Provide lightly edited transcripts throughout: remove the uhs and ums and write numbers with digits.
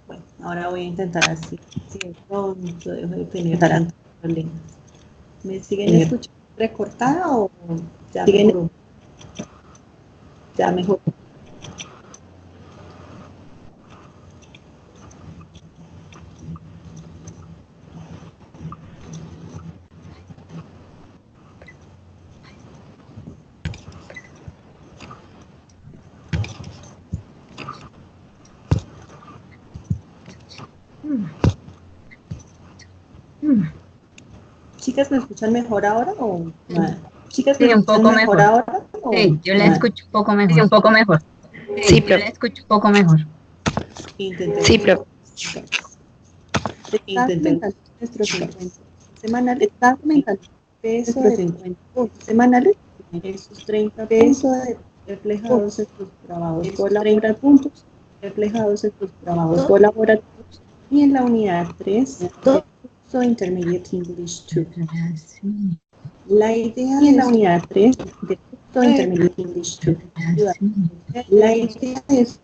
Bueno, ahora voy a intentar así. Si de pronto dejo de tener tantos problemas. ¿Me siguen escuchando recortada o ya mejoró? Ya mejoró. ¿Chicas me escuchan mejor ahora o nada? ¿Chicas me Sí, un escuchan poco mejor mejor. ahora o Sí, yo la nada? escucho un poco mejor. Sí, un poco mejor. Sí, yo la escucho un poco mejor. Intenten. Sí, pero Está aumentando nuestros encuentros semanales. Está aumentando el peso de encuentros semanales. Esos 30 puntos reflejados en tus trabajos colaborativos, reflejados en tus trabajos colaborativos. Y en la unidad 3, de curso Intermediate English 2. La idea de la unidad 3 de curso Intermediate English 2. La idea es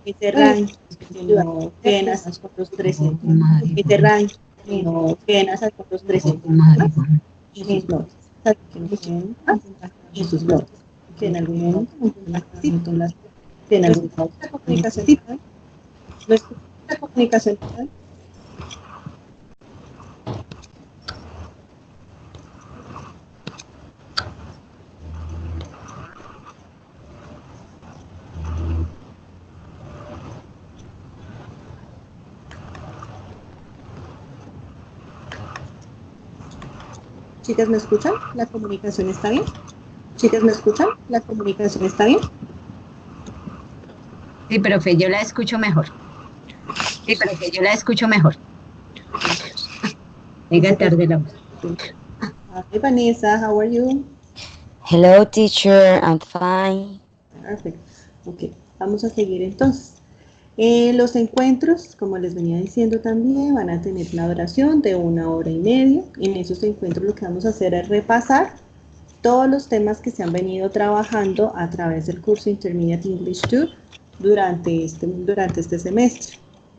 ese ranking que no llenas con los 300. Ese ranking que no llenas con los 300 en sus notas. Que no queden en sus notas. Que en algún momento necesiten las que en algún momento la comunicación no es la comunicación. Chicas, ¿me escuchan? ¿La comunicación está bien? Chicas, ¿me escuchan? ¿La comunicación está bien? Sí, profe, yo la escucho mejor. Sí, profe, yo la escucho mejor. Llega tarde la voz. Hi, Vanessa, how are you? hello teacher, I'm fine. Perfect. Ok, vamos a seguir entonces. Los encuentros, como les venía diciendo también, van a tener una duración de 1 hora y media. En esos encuentros lo que vamos a hacer es repasar todos los temas que se han venido trabajando a través del curso Intermediate English 2 durante este semestre.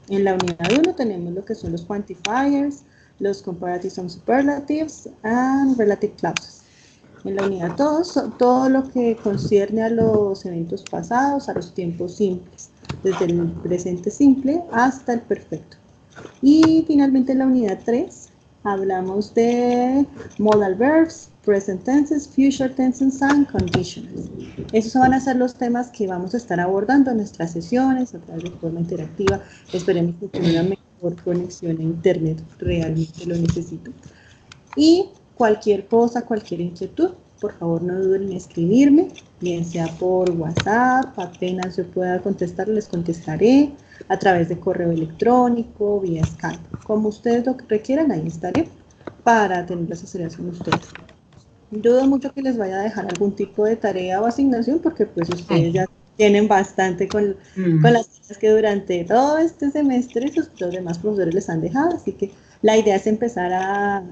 En la unidad 1 tenemos lo que son los quantifiers, los comparatives and superlatives, and relative clauses. En la unidad 2, todo lo que concierne a los eventos pasados, a los tiempos simples, desde el presente simple hasta el perfecto. Y finalmente en la unidad 3 hablamos de modal verbs, present tenses, future tenses and conditionals. Esos van a ser los temas que vamos a estar abordando en nuestras sesiones a través de forma interactiva. Esperemos que tengan una mejor conexión a internet, realmente lo necesito. Y cualquier cosa, cualquier inquietud, por favor no duden en escribirme, bien sea por WhatsApp, apenas yo pueda contestar, les contestaré, a través de correo electrónico, vía Skype. Como ustedes lo requieran, ahí estaré para tener las asesorías con ustedes. Dudo mucho que les vaya a dejar algún tipo de tarea o asignación porque pues ustedes ya tienen bastante con las cosas que durante todo este semestre los demás profesores les han dejado, así que la idea es empezar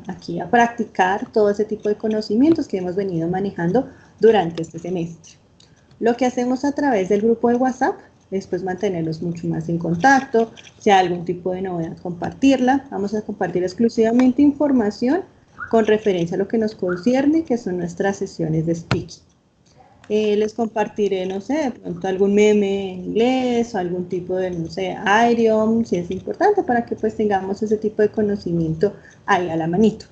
aquí a practicar todo ese tipo de conocimientos que hemos venido manejando durante este semestre. Lo que hacemos a través del grupo de WhatsApp es pues mantenernos mucho más en contacto, si hay algún tipo de novedad, compartirla. Vamos a compartir exclusivamente información con referencia a lo que nos concierne, que son nuestras sesiones de speaking. Les compartiré, no sé, de pronto algún meme en inglés o algún tipo de, no sé, idiom, si es importante para que pues tengamos ese tipo de conocimiento ahí a la manito.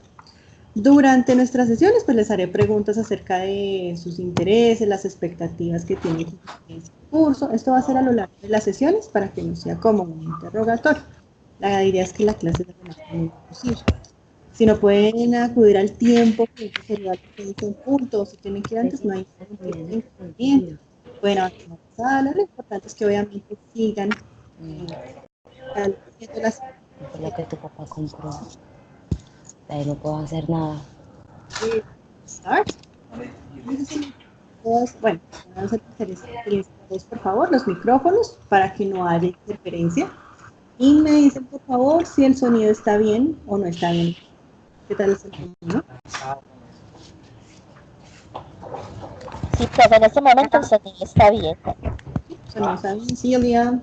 Durante nuestras sesiones pues les haré preguntas acerca de sus intereses, las expectativas que tienen con este curso. Esto va a ser a lo largo de las sesiones para que no sea como un interrogatorio. La idea es que la clase sea lo más común posible. Si no pueden acudir al tiempo, que sería un punto, o si tienen que ir antes, no hay ningún tipo de inconveniente. Pueden avanzar la sala, lo importante es que obviamente sigan haciendo las Fue lo que tu papá compró. Ahí no puedo hacer nada. start. Bueno, vamos a silenciar por favor los micrófonos para que no haya interferencia. Y me dicen, por favor, si el sonido está bien o no está bien. ¿Qué tal es el sonido? Sí, profe, en este momento el sonido está bien. ¿El sonido está bien, Silvia?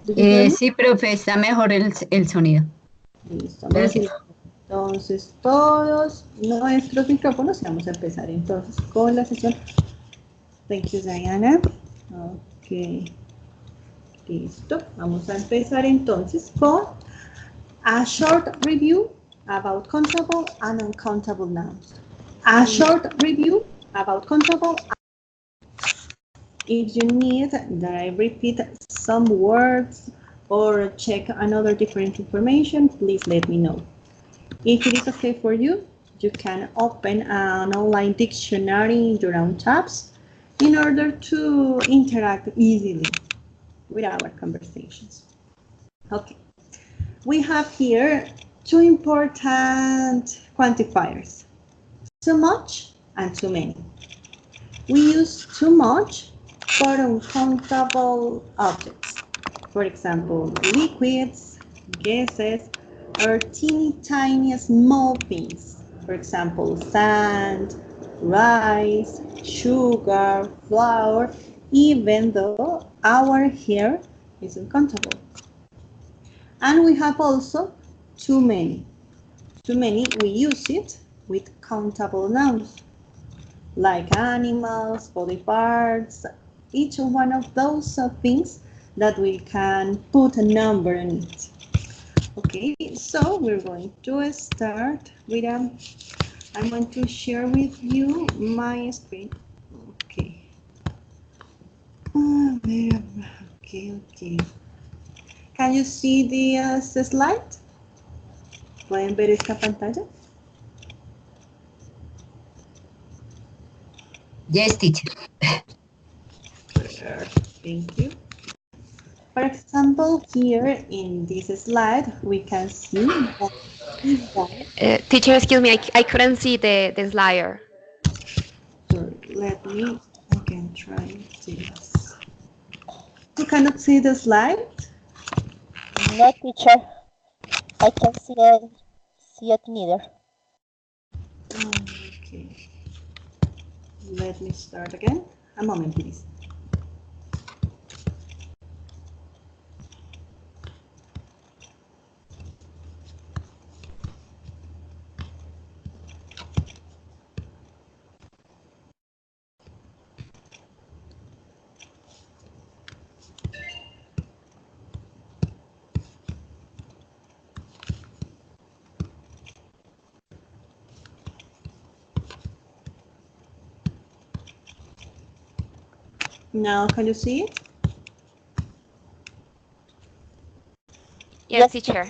¿Do you hear me? Sí, profe, está mejor el sonido. Listo, Gracias. entonces todos nuestros micrófonos y vamos a empezar entonces con la sesión. Thank you, Diana. Ok, listo. Vamos a empezar entonces con a short review about countable and uncountable nouns. A short review about countable. If you need that I repeat some words or check another different information, please let me know. If it is okay for you, you can open an online dictionary in your own tabs in order to interact easily with our conversations. Okay, we have here two important quantifiers, too much and too many. We use too much for uncountable objects. For example, liquids, gases, or teeny tiny small things. For example, sand, rice, sugar, flour, even though our hair is uncountable. And we have also too many. Too many, we use it with countable nouns, like animals, body parts, each one of those things that we can put a number on it. Okay, so we're going to start with I'm going to share with you my screen. Okay. Okay. Can you see the slide? ¿Pueden ver esta pantalla? Yes, teacher. Thank you. For example, here in this slide, we can see that this guy. Teacher, excuse me, I couldn't see the slider. So I can try this. You cannot see the slide? No, teacher, I can't see it neither. Okay. Let me start again. A moment, please. Now, can you see it? Yes, teacher.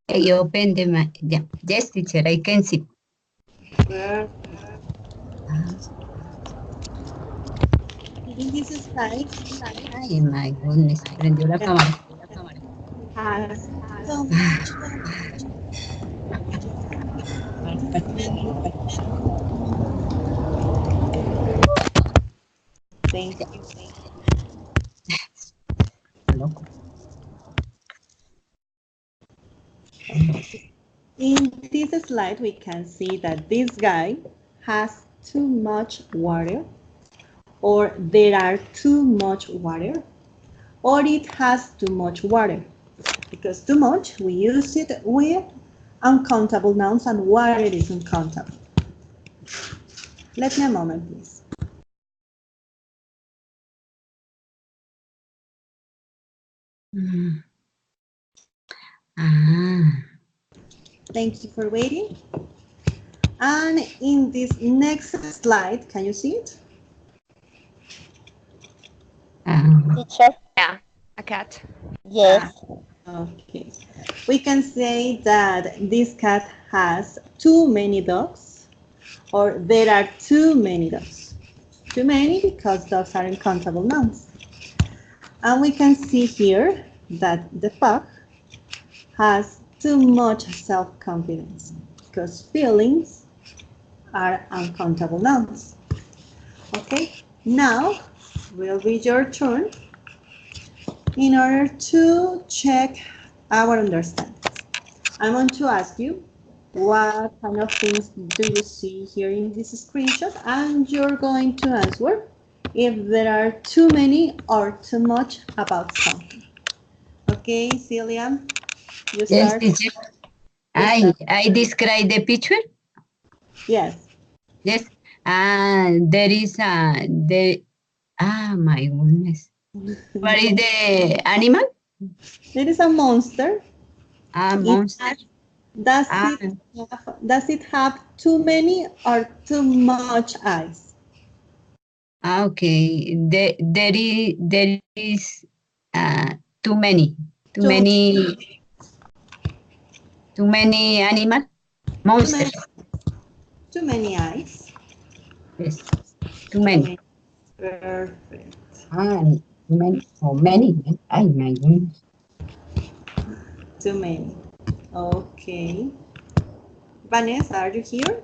I open the yeah. Yes, teacher, I can see. In this slide, Ay, my goodness, prendió la cámara. has so much. Thank you. Loco. In this slide, we can see that this guy has too much water, or there are too much water, or it has too much water. Because too much, we use it with uncountable nouns, and water is uncountable. Let me a moment, please. Thank you for waiting. And in this next slide, can you see it? Teacher? Yeah, a cat. Yes. Okay. We can say that this cat has too many dogs, or there are too many dogs. Too many because dogs are uncountable nouns. And we can see here that the pug has too much self-confidence because feelings are uncountable nouns. Okay, now will be your turn in order to check our understanding. I'm going to ask you what kind of things do you see here in this screenshot, and you're going to answer if there are too many or too much about something. Okay, Celia, you Yes, start. teacher. You start. I describe the picture. Yes. Yes. There is my goodness. What is the animal? There is a monster. A It monster. does Ah, does it have too many or too much eyes? okay. There is too many. Too Too, many. Too many animal. too many, Monsters. too many eyes. Yes. Too Too many. many. Perfect. Too many. Oh, many. Ay, my goodness. Too many. Okay. Vanessa, are you here?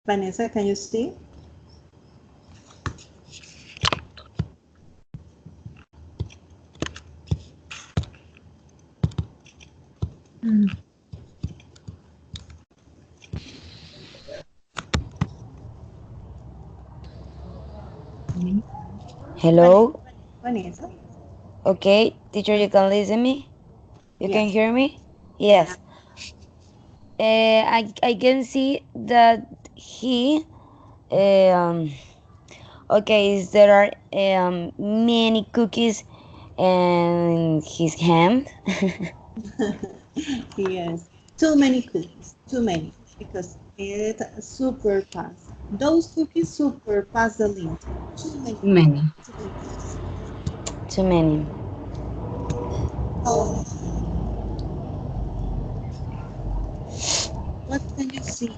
Vanessa, can you see? Hello? Vanessa? Okay, teacher, you can listen me? You can Yes. hear me? Yes. I can see that he okay, there are many cookies in his hand. Yes. Too many cookies. Too many. Because it super fast. Those cookies super pass the limit. Too many. Too many. Too many cookies. Too many. Oh, what can you see?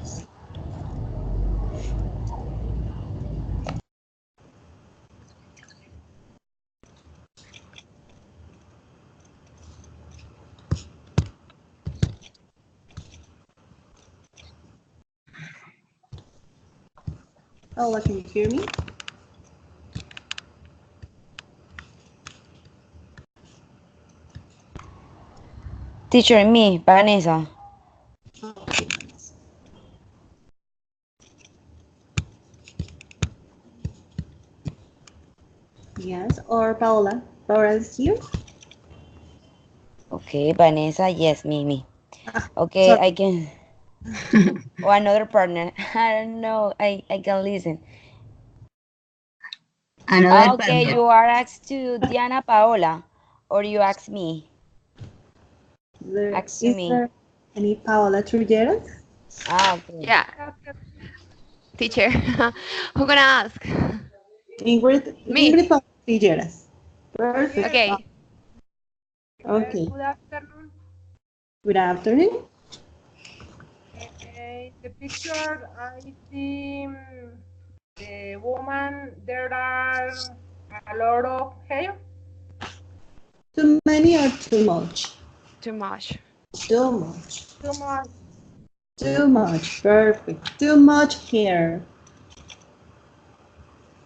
Oh, what can you hear me? Teacher, me, Vanessa. Okay. Yes, or Paola. Paola is here. Okay, Vanessa, yes, me. Ah, Okay, sorry. I can. Or another partner. I don't know. I can listen. Another Okay, partner. you are asked to Diana Paola, or you ask me. Ask to Is me. there any Paola Trigueros? Okay. Yeah, teacher. Who gonna ask? Ingrid Me. Paola Trigueros. Perfect. Okay. Okay. Good afternoon. Good afternoon. In the picture, I see the woman. There are a lot of hair. Too many or too much? Too much. Too much. Too much, Too much. Perfect. Too much hair.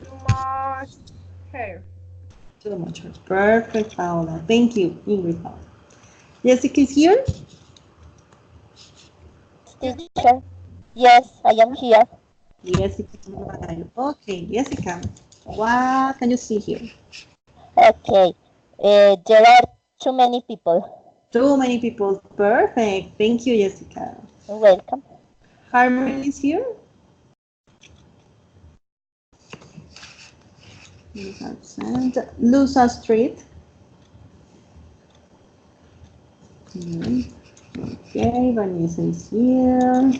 too much hair. Too much hair. Perfect, Paola. Thank you, Ingrid Paola. Jessica is here. Teacher. Yes, I am here. Jessica. Okay, Jessica. What can you see here? Okay. There are too many people. Too many people. Perfect. Thank you, Jessica. Welcome. Harmony is here. Absent. Lusa Street. Okay, Vanessa is here.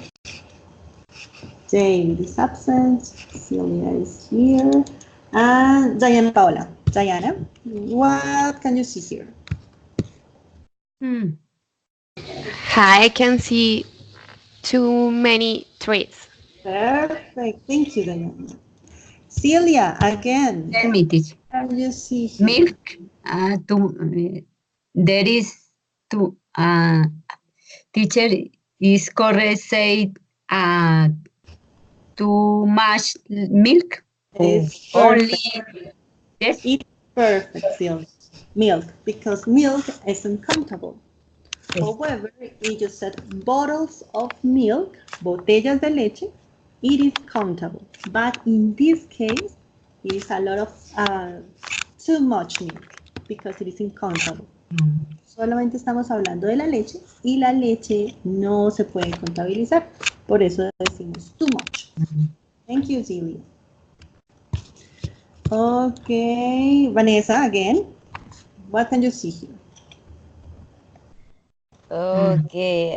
David is absent. Celia is here. And Diana Paola. Diana, what can you see here? I can see too many trees. Perfect. Thank you, Diana. Celia, again, Tell me, teacher. what can you see here? Milk. There is two. Teacher is correct. Say Uh, too much milk? Or It's only, perfect. yes? It's perfect, Sylvia. Milk, because milk is uncountable. Yes. However, if you said bottles of milk, botellas de leche, it is countable. But in this case, it is a lot of too much milk because it is uncountable. Solamente estamos hablando de la leche y la leche no se puede contabilizar. Por eso decimos too much. Thank you, Celia. Okay, Vanessa, again. What can you see here? Okay.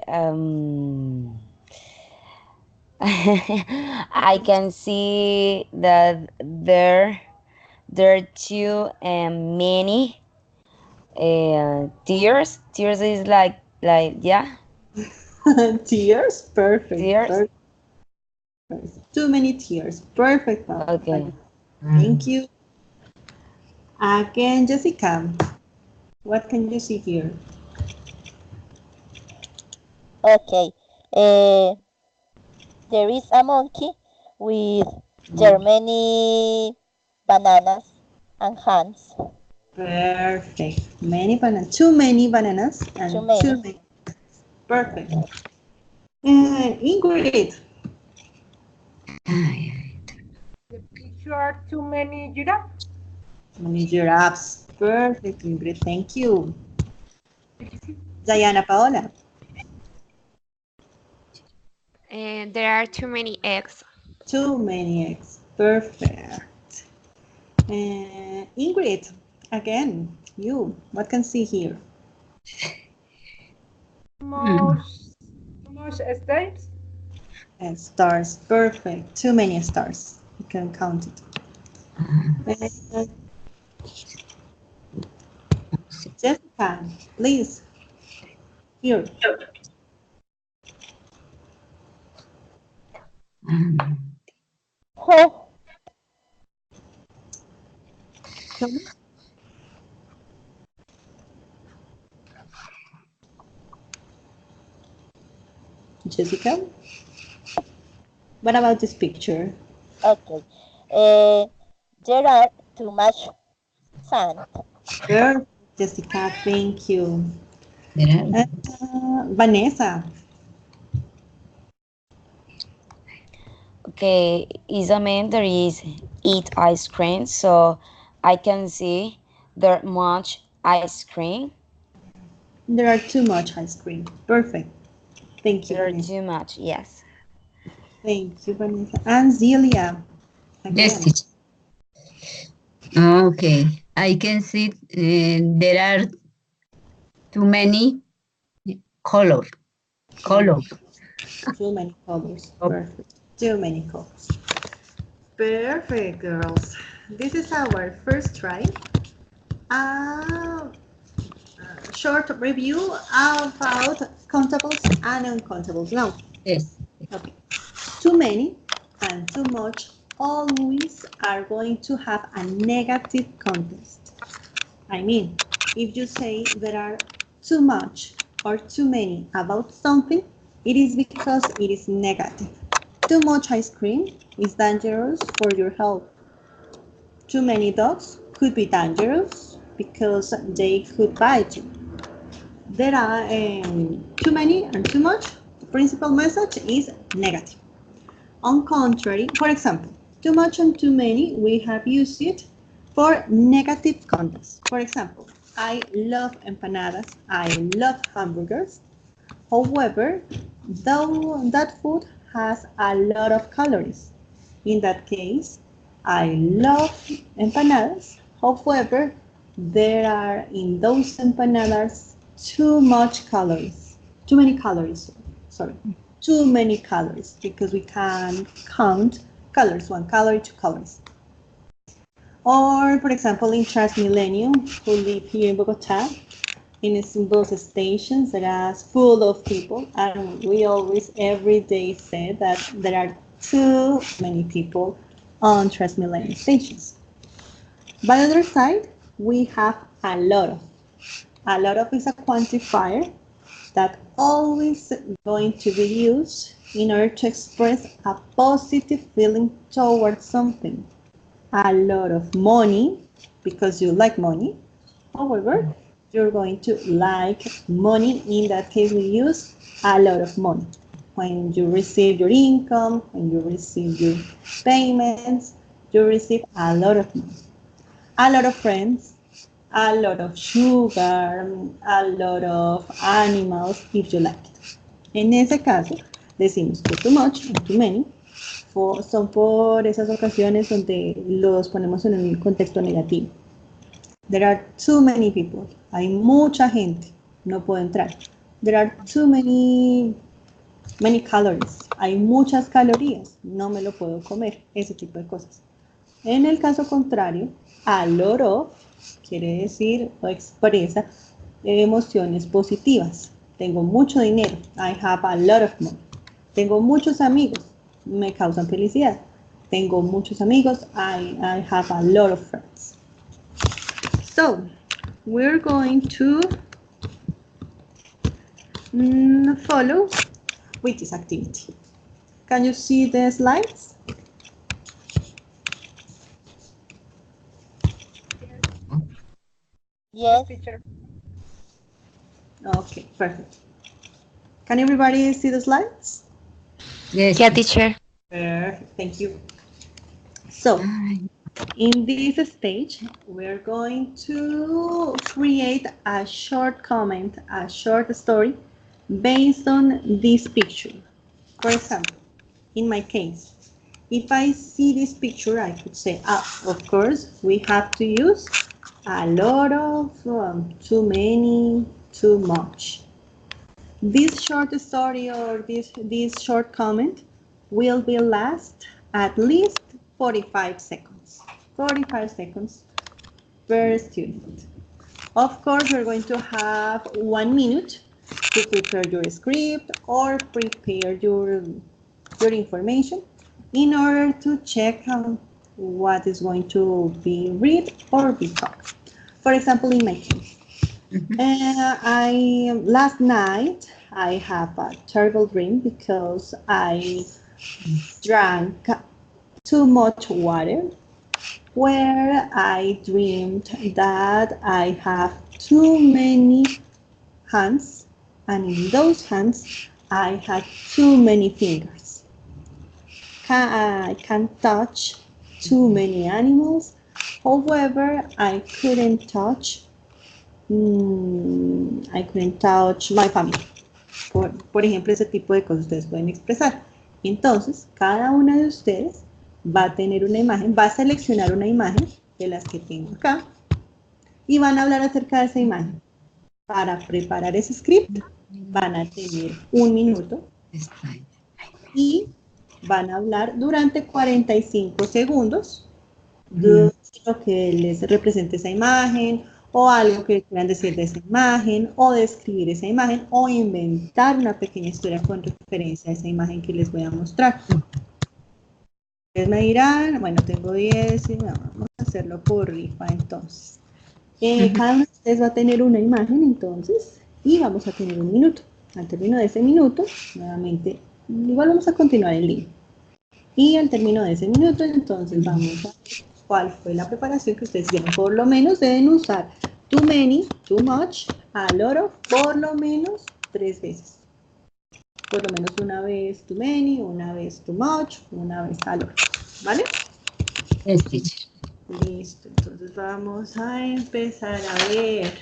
I can see that there are too many tears. Tears is yeah, Tears? Perfect. tears. Perfect. Too many tears. Perfect. Okay. Thank you. Again, Jessica. What can you see here? Okay. There is a monkey with there many bananas and hands. Perfect. Many bananas. Too many bananas and Too too many. many. Perfect. Ingrid. The picture too many giraffe. Many giraffes. Perfect, Ingrid. Thank you. Diana Paola. And there are too many eggs. Too many eggs. Perfect. Ingrid. Again, you. What can see here? Too much steps. And stars. Perfect. Too many stars. You can count it. Jessica, please. Here. Huh. Come. Jessica. What about this picture? Okay. There are too much sand. Perfect, Jessica. Thank you. There are. Vanessa. Okay, is a man there is eat ice cream, so I can see there much ice cream. There are too much ice cream. Perfect. Thank you, There are Vanessa. too much, yes. Thank you, Vanessa. And Zelia. Yes, Again. teacher. Okay, I can see there are too many color. Color. Too many colors. Perfect. Too many colors. Perfect, girls. This is our first try. Uh, short review about countables and uncountables. Now, Yes. okay. Too many and too much always are going to have a negative context. I mean, if you say there are too much or too many about something, it is because it is negative. Too much ice cream is dangerous for your health. Too many dogs could be dangerous because they could bite you. There are too many and too much. The principal message is negative. On contrary, for example, too much and too many, we have used it for negative context. For example, I love empanadas, I love hamburgers. However, though that food has a lot of calories. In that case, I love empanadas. However, there are in those empanadas too much calories. Too many calories. Sorry. Too many calories because we can count calories, 1 calorie, 2 calories. Or, for example, in Transmilenio, who live here in Bogota, in bus stations that are full of people, and we always every day say that there are too many people on Transmilenio stations. By the other side, we have a lot of. A lot of is a quantifier that always going to be used in order to express a positive feeling towards something. A lot of money, because you like money. However, you're going to like money. In that case, we use a lot of money. When you receive your income, when you receive your payments, you receive a lot of money. A lot of friends, a lot of sugar, a lot of animals, if you like it. En ese caso, decimos que too much o too many son por esas ocasiones donde los ponemos en un contexto negativo. There are too many people. Hay mucha gente. No puedo entrar. There are too many calories. Hay muchas calorías. No me lo puedo comer. Ese tipo de cosas. En el caso contrario, a lot of quiere decir o expresa emociones positivas. Tengo mucho dinero. I have a lot of money. Tengo muchos amigos. Me causan felicidad. Tengo muchos amigos. I have a lot of friends. So, we're going to follow with this activity. Can you see the slides? Yes. Teacher. Okay, perfect. Can everybody see the slides? Yes. Yeah, teacher. Perfect, thank you. So, in this stage, we're going to create a short comment, a short story based on this picture. For example, in my case, if I see this picture, I could say, of course, we have to use a lot of, too many, too much. This short story or this short comment will be last at least 45 seconds. 45 seconds per student. Of course, you're going to have 1 minute to prepare your script or prepare your information in order to check what is going to be read or be taught. For example, in my case, last night I have a terrible dream because I drank too much water, where I dreamed that I have too many hands, and in those hands I had too many fingers. I can touch too many animals. However, I couldn't touch my family. Por ejemplo, ese tipo de cosas ustedes pueden expresar. Entonces, cada una de ustedes va a tener una imagen, va a seleccionar una imagen de las que tengo acá y van a hablar acerca de esa imagen. Para preparar ese script van a tener 1 minuto y van a hablar durante 45 segundos de lo que les represente esa imagen o algo que quieran decir de esa imagen o describir esa imagen o inventar una pequeña historia con referencia a esa imagen que les voy a mostrar. Ustedes me dirán, bueno, tengo 10 y vamos a hacerlo por rifa entonces. Cada uno de ustedes va a tener una imagen entonces y vamos a tener 1 minuto. Al término de ese minuto, nuevamente, igual vamos a continuar en línea. Y al término de ese minuto, entonces vamos a ver cuál fue la preparación que ustedes hicieron. Por lo menos deben usar too many, too much, a lot of, por lo menos 3 veces. Por lo menos una vez too many, una vez too much, una vez a lot. ¿Vale? Yes, teacher. Listo, entonces vamos a empezar a ver.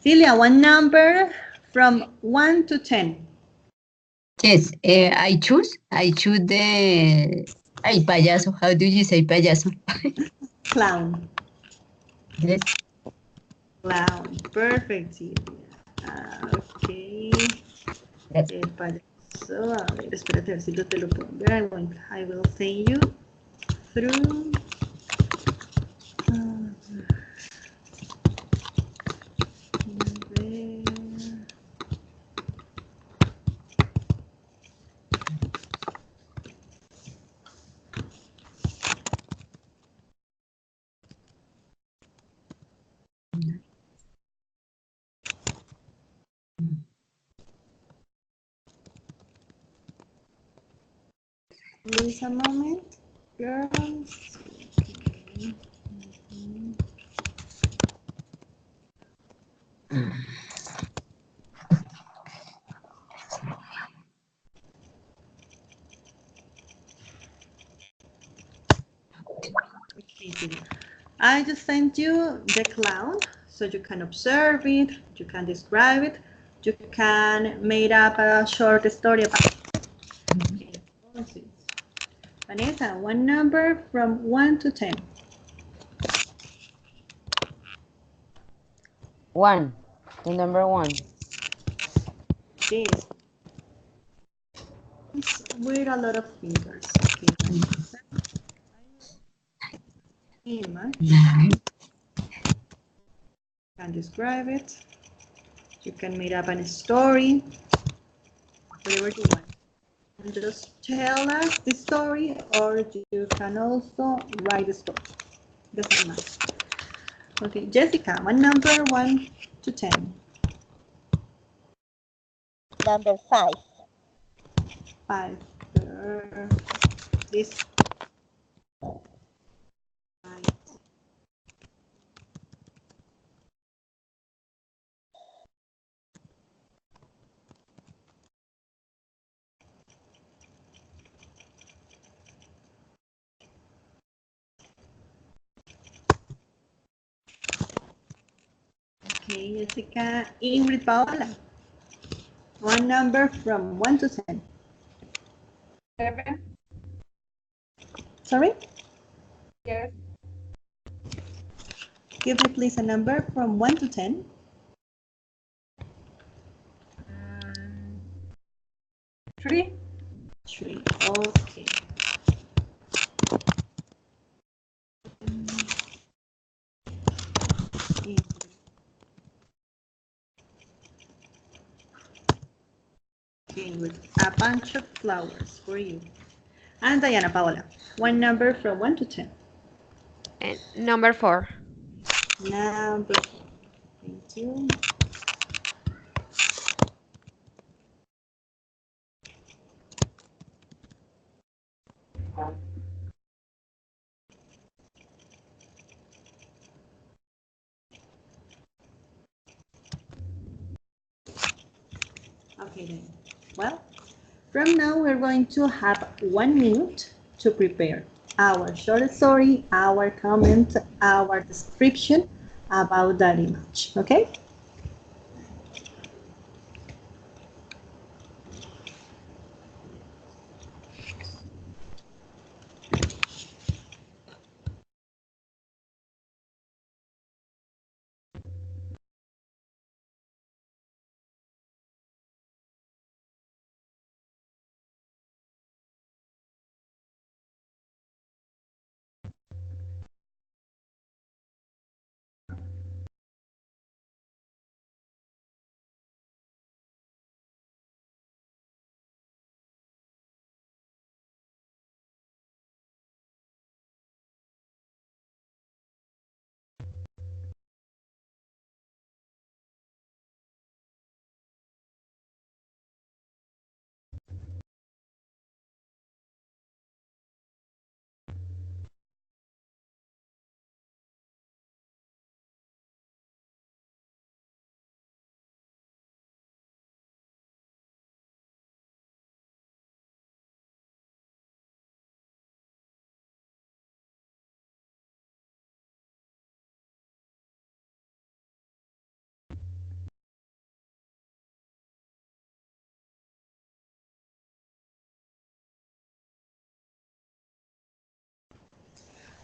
Celia, one number from 1 to 10. Yes, I choose the... Ay, payaso. How do you say payaso? Clown. Yes. Clown. Perfect, Celia. Ok. Yes. El payaso. A ver, espérate a ver si te lo puedo ver. I will send you through. Please a moment, girls. I just sent you the clown so you can observe it, you can describe it, you can make up a short story about it. Okay. Vanessa, one number from 1 to 10. 1. The number 1. This. With a lot of fingers. Image. You can describe it. You can make up a story. Whatever you want. And just tell us the story, or you can also write the story. Doesn't matter. Okay, Jessica, one number 1 to 10. Number 5. 5. This. 5. Okay, Jessica, Ingrid, Paola. One number from 1 to 10. 7. Sorry? Yes. Give me please a number from 1 to 10. 3. 3. Okay. Ingrid, a bunch of flowers for you. And Diana, Paola, one number from 1 to 10. And number 4. Number 4. Thank you. Okay then. Well, from now we're going to have 1 minute to prepare our short story, our comment, our description about that image. Okay?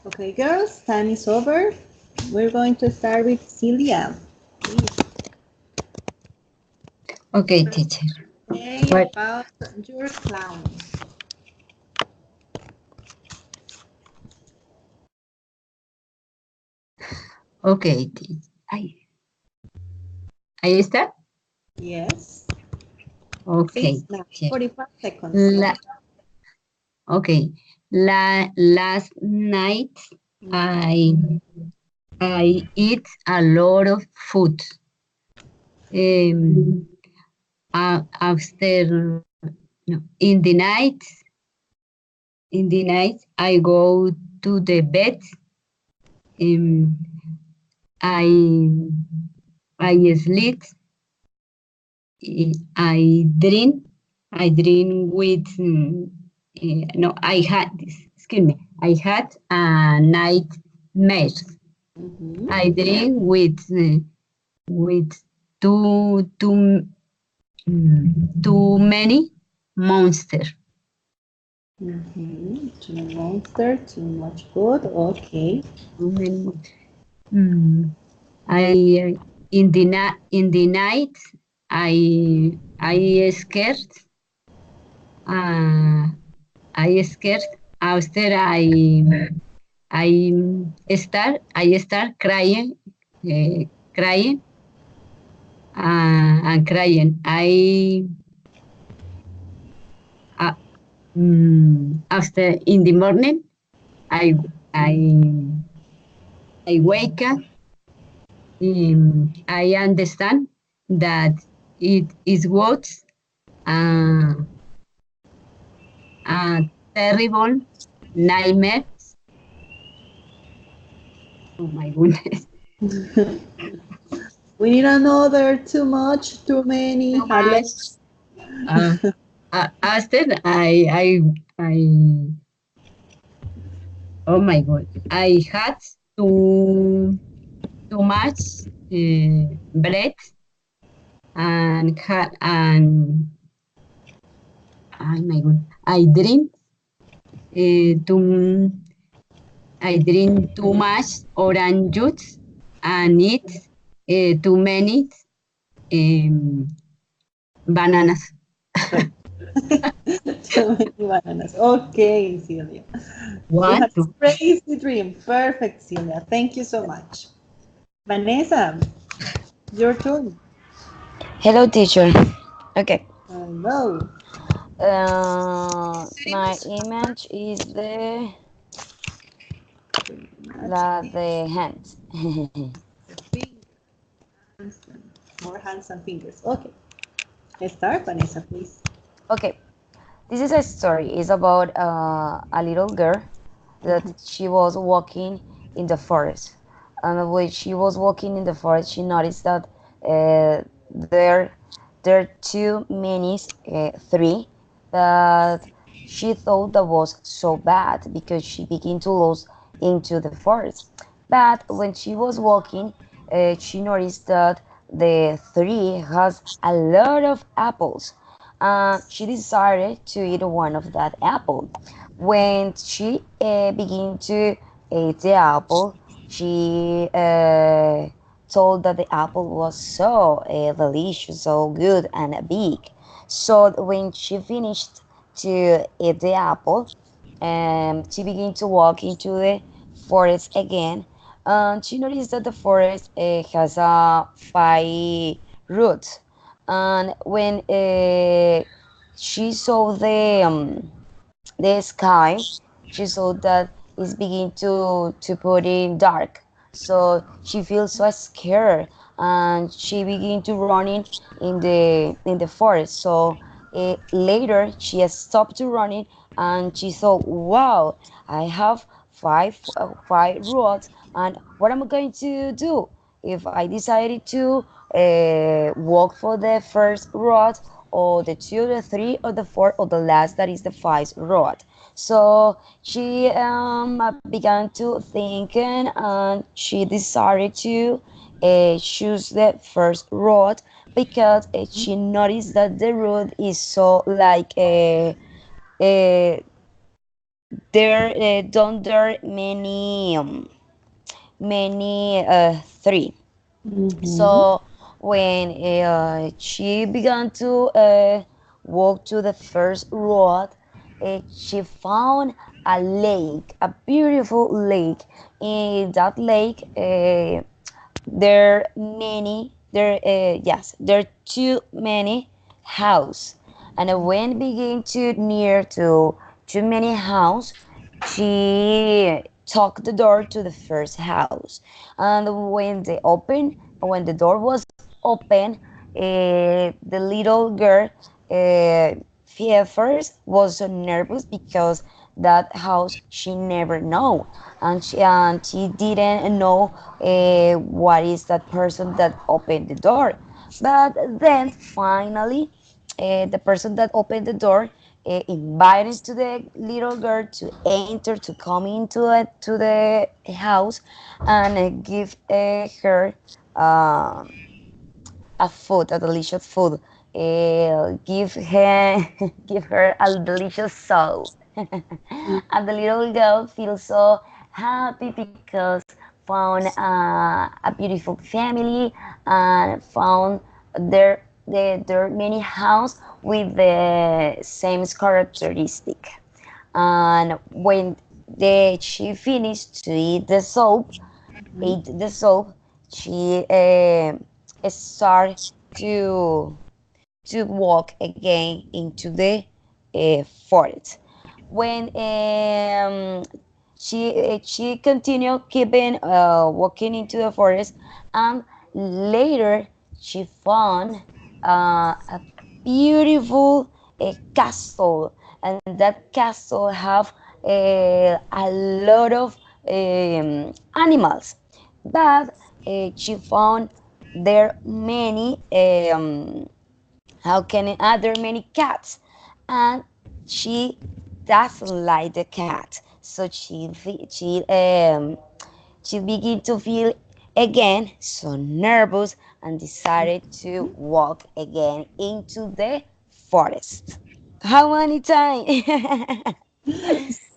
Okay, girls, time is over. We're going to start with Celia. Okay, teacher. Say What? about your clowns. Okay, ahí está. Yes. Okay. It's now teacher. 45 seconds. Okay. Last night I eat a lot of food. After no, in the night in the night, I go to the bed. Um, I I sleep. I drink. I drink with. No, I had. Excuse me. I had a nightmare. Mhm, I drink with too many monster. Too monster, too much good. Okay. Too many monster. Mm. I in the night I scared. Uh, I scared. After I start crying, uh, crying and crying. Uh, After in the morning I I I wake up. I understand that it is what uh, a terrible nightmare. Oh my goodness. We need another too much, too many, Too a lot. much. Uh, After I, oh my God, I had too much bread and oh my God, too I drink too much orange juice and eat too many um, bananas. Too many bananas. Okay, Celia. You One, had two. a crazy dream. Perfect, Celia. Thank you so much. Vanessa, your turn. Hello, teacher. Okay. Hello. My image is the hands. More hands and fingers. Okay. Let's start, Vanessa, please. Okay. This is a story. It's about a little girl that she was walking in the forest. And when she was walking in the forest, she noticed that uh, there there are too many three that she thought that was so bad because she began to lose into the forest. But when she was walking, she noticed that the tree has a lot of apples. She decided to eat one of that apple. When she began to eat the apple, she told that the apple was so delicious, so good and big. So when she finished to eat the apple, she began to walk into the forest again. And she noticed that the forest has a five roots. And when she saw the sky, she saw that it's beginning to put in dark. So she feels so scared, and she begin to running in the forest. So later she has stopped to running, and she thought, "Wow, I have five rods, and what am I going to do if I decided to walk for the first rod?" Or the two, the three, or the four, or the last that is the five rod. So she began to thinking, and she decided to choose the first rod because she noticed that the road is so like uh, there don't there many three. Mm-hmm. So when she began to walk to the first road, she found a lake, a beautiful lake. In that lake, there are too many house. And when begin to near to too many house, she took the door to the first house. And when the door was open, the little girl, first was so nervous because that house she never know, and she didn't know what is that person that opened the door. But then finally, the person that opened the door invited to the little girl to enter, to come into to the house, and give her um, a food, a delicious food. Give her give her a delicious soul. And the little girl feels so happy because found a beautiful family, and found their many house with the same characteristic. And when she finished to eat the soup, ate the soap, she started to walk again into the forest. When she continued keeping walking into the forest, and later she found a beautiful castle, and that castle have a lot of animals, but she found there many how can there are many cats, and she doesn't like the cat, so she began to feel again so nervous, and decided to walk again into the forest. How many times?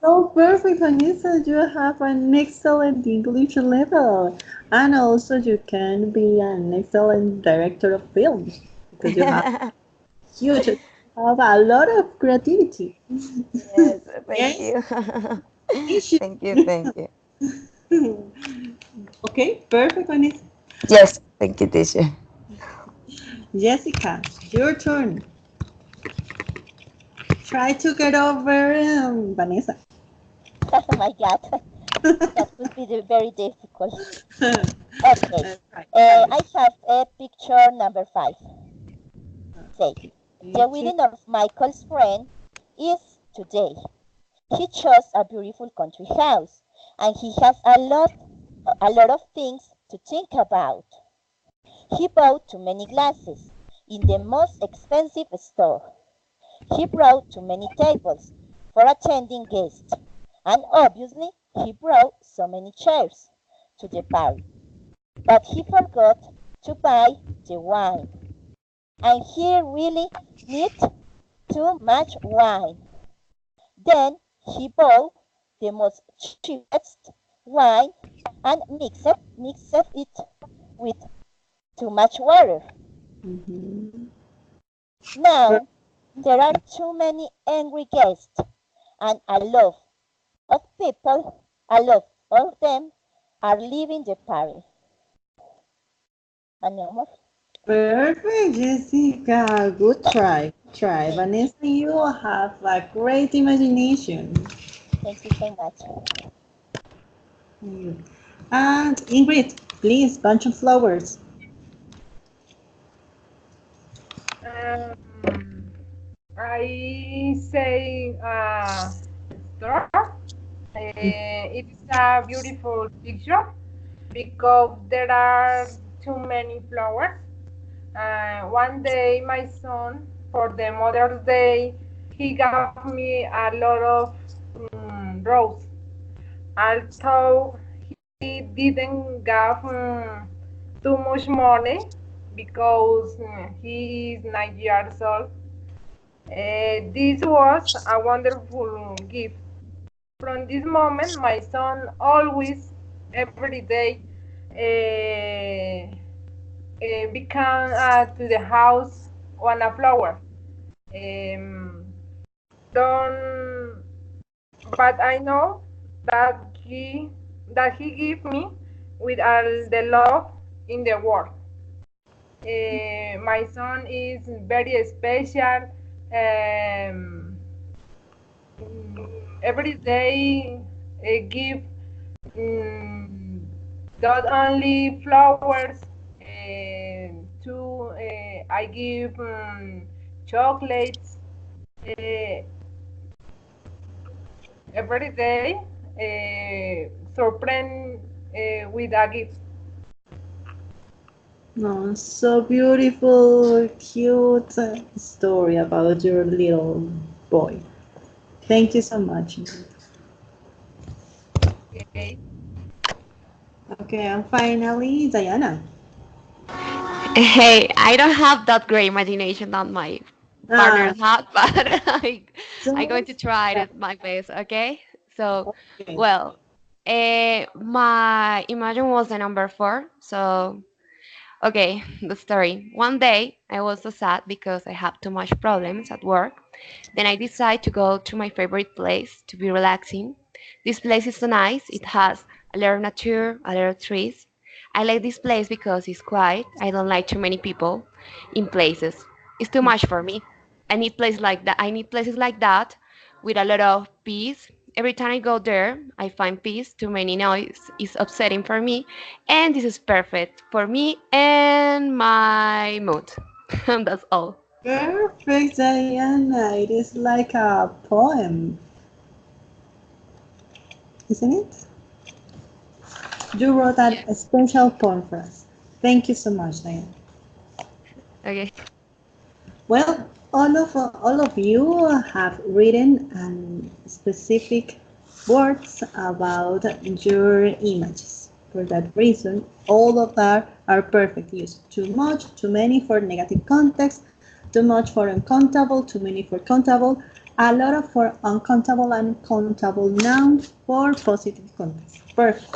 So perfect, Vanessa. You have an excellent English level, and also you can be an excellent director of films because you have huge, have a lot of creativity. Yes, thank Yes, you. issue. Thank you, thank you. Okay, perfect, Vanessa. Yes, thank you, teacher. Jessica, your turn. Try to get over Vanessa. Oh my God, that would be very difficult. Okay, Right. I have a picture number 5. Say, the Okay. wedding of Michael's friend is today. He chose a beautiful country house, and he has a lot of things to think about. He bought too many glasses in the most expensive store. He brought too many tables for attending guests, and obviously he brought so many chairs to the party. But he forgot to buy the wine, and he really need too much wine. Then he bought the most cheapest wine and mixed it with too much water. Mhm. Now there are too many angry guests, and a lot of them are leaving the party. And no more. Perfect, Jessica. Good try. Try. Thank you. Vanessa, you have a great imagination. Thank you so much. And Ingrid, please, bunch of flowers. Um, I say store. It is a beautiful picture because there are too many flowers. One day, my son, for the Mother's Day, he gave me a lot of roses. Although he didn't give too much money because he is 9 years old. This was a wonderful gift. From this moment, my son always, every day, uh, become to the house on a flower. Um, don't, but I know that he give me with all the love in the world. My son is very special. Um, every day give um, not only flowers. To I give chocolates. Uh, every day surprised with a gift. Oh, so beautiful, cute story about your little boy. Thank you so much. Okay. Okay, and finally, Diana. Hey, I don't have that great imagination that my Ah, partner had, but I'm going to just try that. it my best, okay? So, Okay. well, my imagine was the number 4. So, okay, the story. One day, I was so sad because I have too much problems at work. Then I decide to go to my favorite place to be relaxing. This place is so nice. It has a lot of nature, a lot of trees. I like this place because it's quiet. I don't like too many people in places. It's too much for me. I need places like that. I need places like that with a lot of peace. Every time I go there, I find peace. Too many noise is upsetting for me, and this is perfect for me and my mood. That's all. Perfect, Diana. It is like a poem, isn't it? You wrote Yeah. a special poem for us. Thank you so much, Diana. Okay. Well, all of you have written specific words about your images. For that reason, all of that are perfect use. Too much, too many for negative context, too much for uncountable, too many for countable, a lot of for uncountable and countable nouns for positive context. Perfect.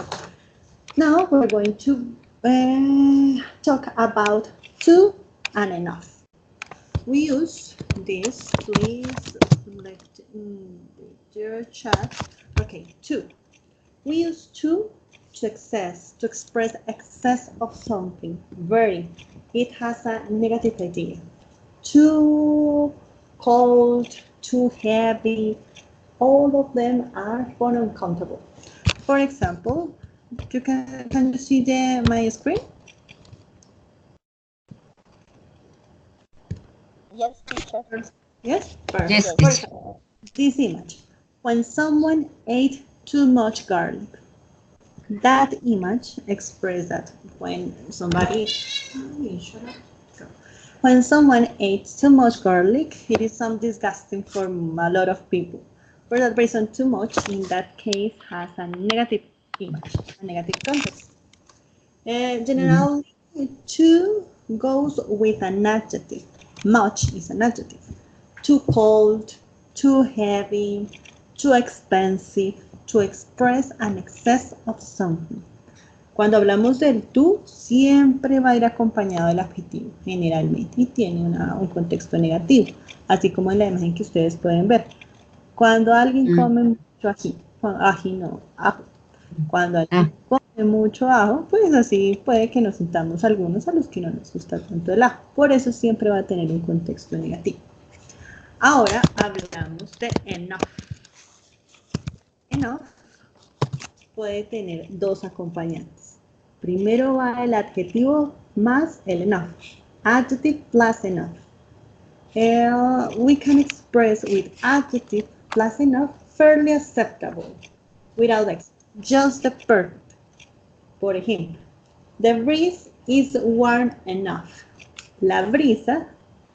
Now we're going to talk about too and enough. We use this, please select in your chat. Okay, too. We use to express excess of something. Very. It has a negative idea. Too cold, too heavy. All of them are for uncountable. For example, can you see my screen? Yes, teacher. Yes, perfect. Yes, For Yes. teacher. example, this image. When someone ate too much garlic, that image expresses that when someone ate too much garlic, it is some disgusting for a lot of people. For that reason, too much in that case has a negative image, a negative context. Mhm. Generally, too goes with an adjective. Much is an adjective. Too cold, too heavy, too expensive, to express an excess of something. Cuando hablamos del tú, siempre va a ir acompañado del adjetivo, generalmente, y tiene un contexto negativo, así como en la imagen que ustedes pueden ver. Cuando alguien Mm. come mucho ají, ají no, ajo. Cuando Ah, alguien come mucho ajo, pues así puede que nos sintamos algunos a los que no nos gusta tanto el ajo. Por eso siempre va a tener un contexto negativo. Ahora hablamos de enough. Enough puede tener dos acompañantes. Primero va el adjetivo más el enough. Adjective plus enough. We can express with adjective plus enough fairly acceptable without X. Just the perfect. Por ejemplo, the breeze is warm enough. La brisa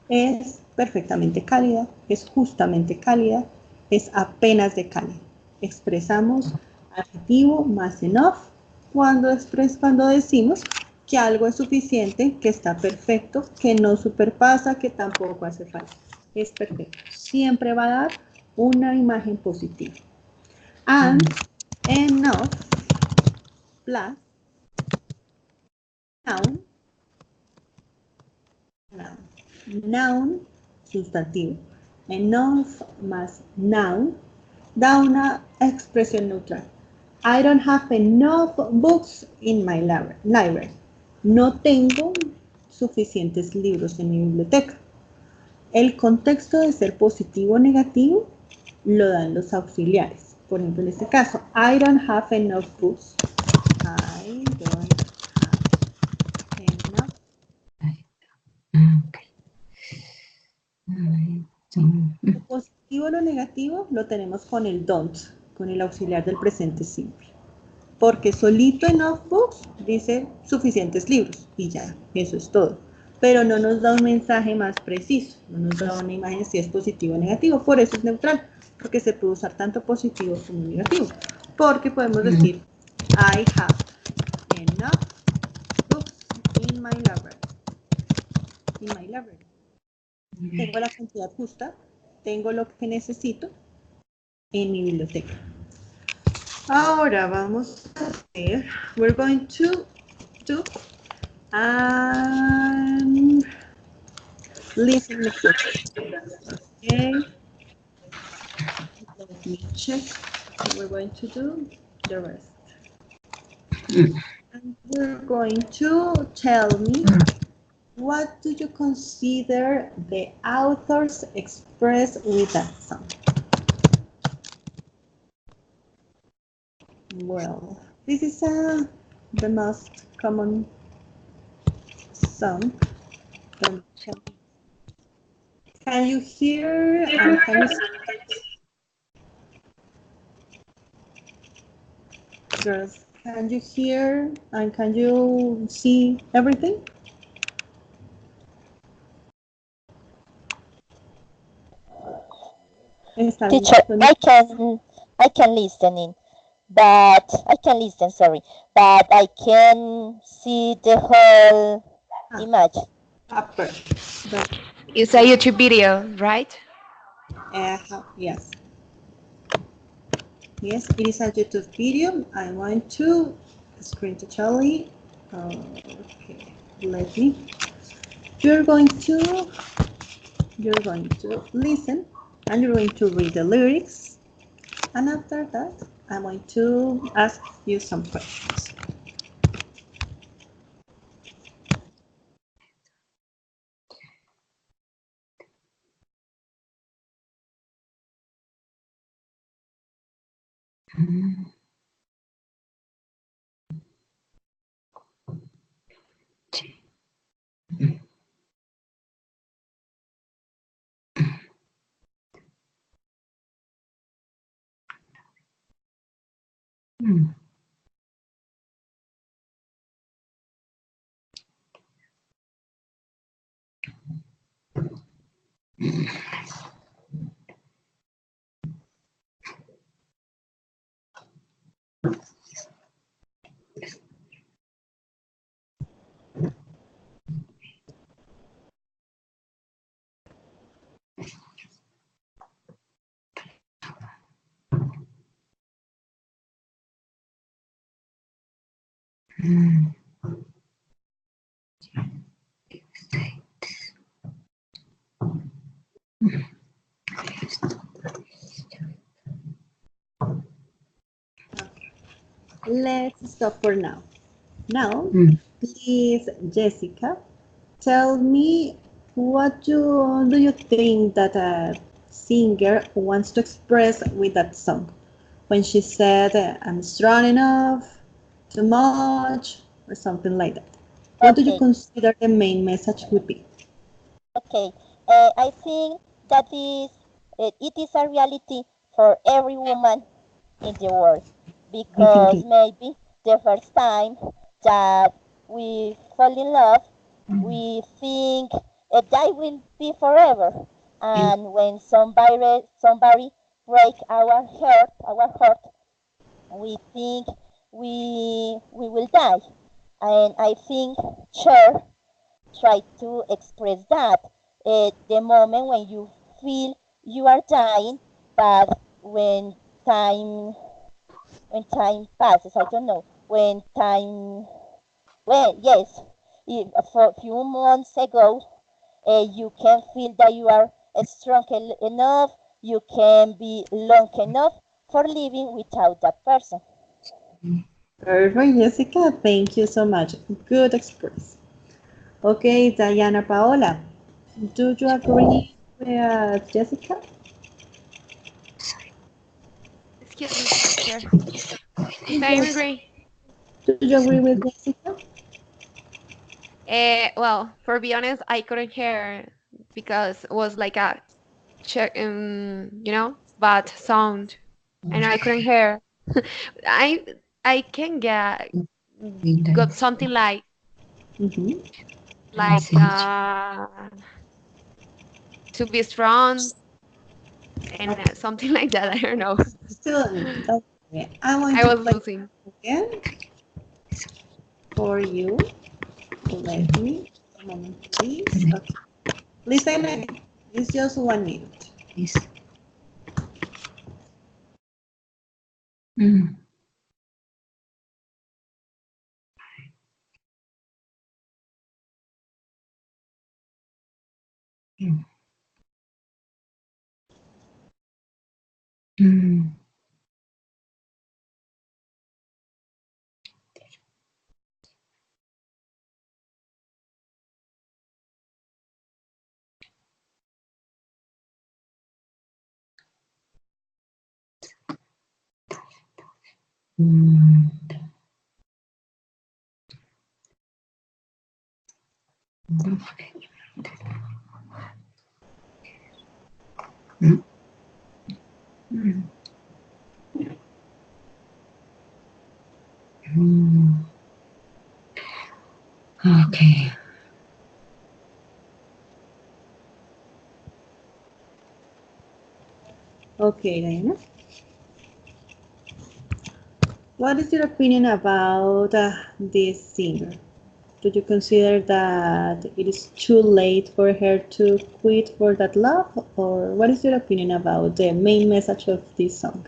es perfectamente cálida, es justamente cálida, es apenas de cálida. Expresamos adjetivo más enough cuando decimos que algo es suficiente, que está perfecto, que no superpasa, que tampoco hace falta. Es perfecto. Siempre va a dar una imagen positiva. And enough plus noun, noun. Noun, sustantivo. Enough más noun da una expresión neutral. I don't have enough books in my library. No tengo suficientes libros en mi biblioteca. El contexto de ser positivo o negativo lo dan los auxiliares. Por ejemplo, en este caso, I don't have enough books. I don't have enough. ok. Ay, Lo positivo o lo negativo lo tenemos con el don't, con el auxiliar del presente simple. Porque solito enough books dice suficientes libros y ya, eso es todo. Pero no nos da un mensaje más preciso, no nos da una imagen si es positivo o negativo, por eso es neutral, porque se puede usar tanto positivo como negativo. Porque podemos decir, I have enough books in my library. Tengo la cantidad justa, tengo lo que necesito en mi biblioteca. Ahora vamos a hacer, we're going to do listening exercise. Okay, let me check. We're going to do the rest. And we're going to tell me what do you consider the authors express with that song? Well, this is the most common song. Can you hear and can you see? Girls, can you hear and can you see everything? Teacher, I can listen in, but I can listen, sorry, but I can see the whole image. Upper. It's a YouTube video, right? Yes. Yes, it is a YouTube video. I want to screen to Charlie. Okay, let me. You're going to listen and you're going to read the lyrics. And after that, I'm going to ask you some questions. Let's stop for now. Now, please, Jessica, tell me what do you think that a singer wants to express with that song? When she said, I'm strong enough, too much, or something like that. What do you Okay. consider the main message would be? Okay, I think that it is a reality for every woman in the world because maybe the first time that we fall in love, we think that will be forever, and when somebody break our heart, we think we will die, and I think Cher try to express that the moment when you feel you are dying, but when time passes, I don't know when time. Well, yes, for a few months ago, you can feel that you are strong enough, you can be long enough for living without that person. Perfect, Jessica. Thank you so much. Good express. Okay, Diana Paola, do you agree with Jessica? Excuse me, teacher. If I agree. Do you agree with Jessica? Well, for be honest, I couldn't hear because it was like a check, bad sound. and I couldn't hear. I I can got something Mm-hmm. like to be strong and something like that. I don't know. Still, don't worry. I want I to was play losing. again for you. Let me, a moment, please. Okay. Listen again. It's just 1 minute. Yes. Mm. Mm. Mm. Mm. Mm. Mm. Mm. Okay. Okay, Diana. What is your opinion about this singer? Do you consider that it is too late for her to quit for that love? Or what is your opinion about the main message of this song?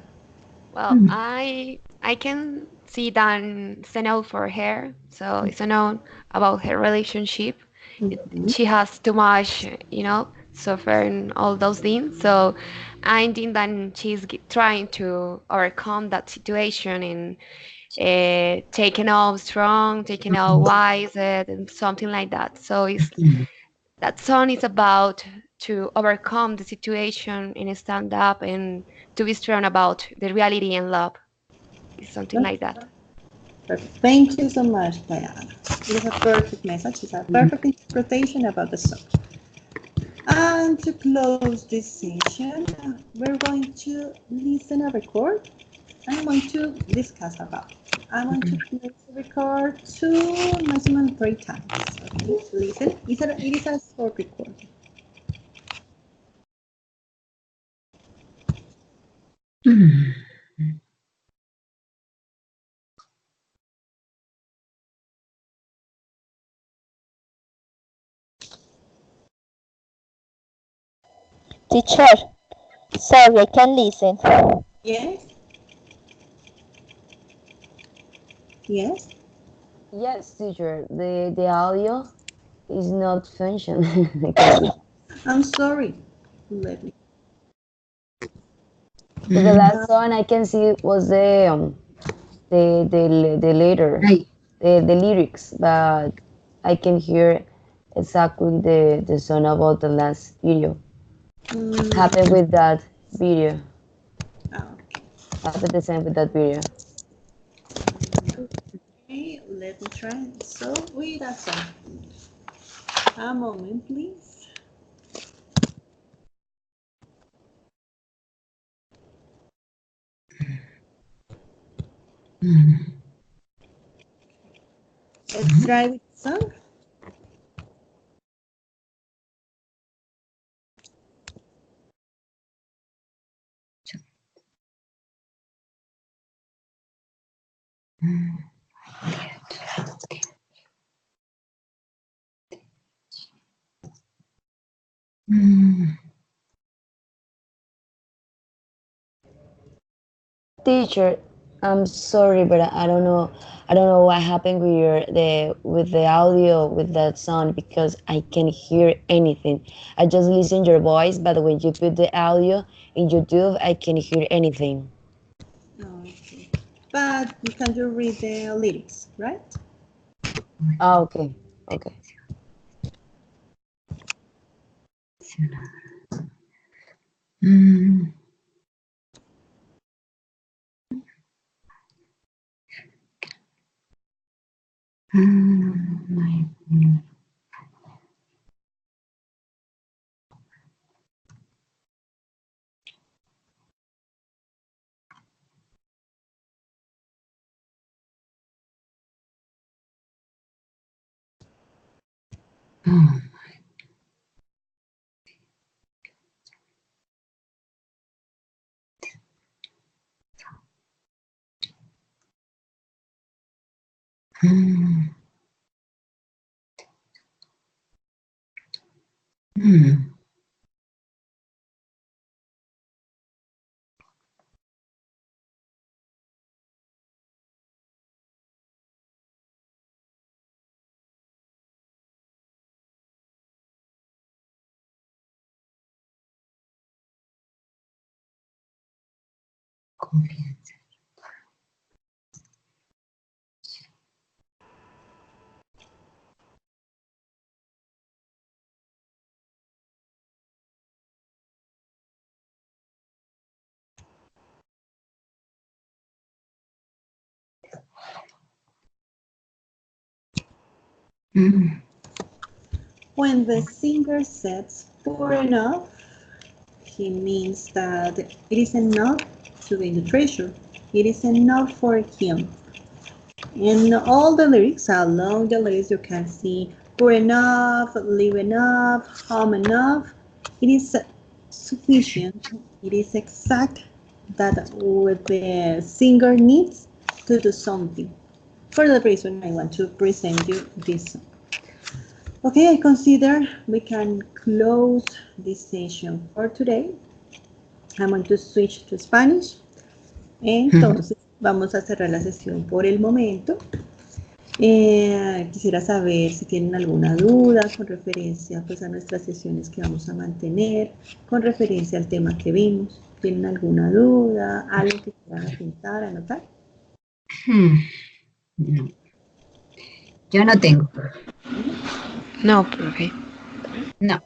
Well, Mm. I can see that it's a note for her. So it's a note about her relationship. Mm-hmm. She has too much, suffering all those things. So I think that she's trying to overcome that situation and taking out strong, taking out wise, and something like that. So it's Mm. that song is about to overcome the situation and stand up and to be strong about the reality and love. It's something like that. Perfect. Thank you so much, Diana. It is a perfect message. It's a perfect interpretation about the song. And to close this session, we're going to listen and record. I'm going to discuss about. I want to play the record 2, maximum 3 times. Okay, listen. It is a short record. Mm. Teacher, sorry, I can listen. Yes, yes. Yes, teacher. The audio is not functioning. I can see. I'm sorry. Let me. But the Mm. last one I can see was the later Right. the lyrics, but I can hear exactly the song about the last video. Happened Mm, with that video. okay. Happened the same with that video. Okay, let me try. So, wait a second. A moment, please. Mm. Let's try with the song. Mm. Mm. Teacher, I'm sorry, but I don't know. I don't know what happened with the audio with that song because I can't hear anything. I just listen your voice, but when you put the audio in YouTube, I can't hear anything. Okay. But can you read the lyrics, right? Ah, okay, okay. Mm. Mm. Confianza. When the singer says poor enough, he means that it is enough to gain the treasure. It is enough for him. In all the lyrics, along the lyrics, you can see poor enough, live enough, home enough. It is sufficient. It is exact that what the singer needs to do something. For that reason, I want to present you this song. Okay, I consider we can close this session for today. I'm going to switch to Spanish. Entonces, vamos a cerrar la sesión por el momento. Quisiera saber si tienen alguna duda con referencia pues, a nuestras sesiones que vamos a mantener, con referencia al tema que vimos. ¿Tienen alguna duda? ¿Algo que quieran apuntar, anotar? No. Yo no tengo. No, profe. No.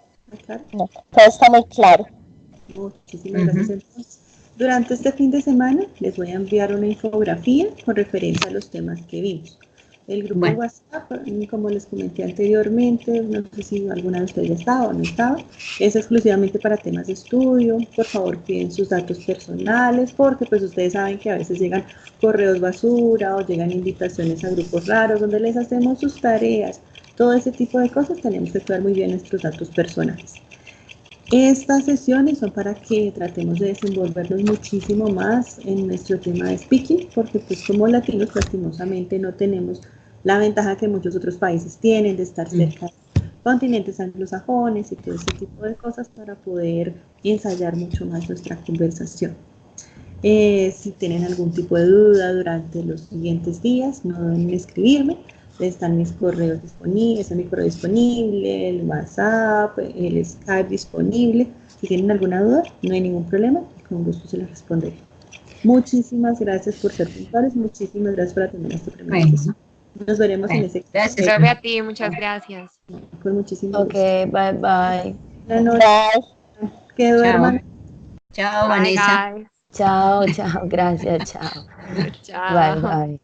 ¿Claro? No, todo está muy claro. Muchísimas gracias. Entonces, durante este fin de semana les voy a enviar una infografía con referencia a los temas que vimos. El grupo WhatsApp, como les comenté anteriormente, no sé si alguna de ustedes ya estaba o no estaba, es exclusivamente para temas de estudio. Por favor, cuiden sus datos personales porque pues ustedes saben que a veces llegan correos basura o llegan invitaciones a grupos raros donde les hacemos sus tareas. Todo ese tipo de cosas tenemos que cuidar muy bien nuestros datos personales. Estas sesiones son para que tratemos de desenvolvernos muchísimo más en nuestro tema de speaking, porque pues como latinos lastimosamente no tenemos la ventaja que muchos otros países tienen de estar cerca de continentes anglosajones y todo ese tipo de cosas para poder ensayar mucho más nuestra conversación. Si tienen algún tipo de duda durante los siguientes días, no deben escribirme. Están mis correos disponibles, está mi correo disponible, el WhatsApp, el Skype disponible. Si tienen alguna duda, no hay ningún problema, con gusto se les responderé. Muchísimas gracias por ser puntuales, muchísimas gracias por atender esta primera sesión. Nos veremos en ese Gracias. Profe, a ti, muchas gracias. con muchísimo gusto. Okay, bye bye. Buenas noches. Bye. Que duerman. Chao, Bye, Vanessa. guys. Chao, chao, gracias, chao. Chao. Bye bye.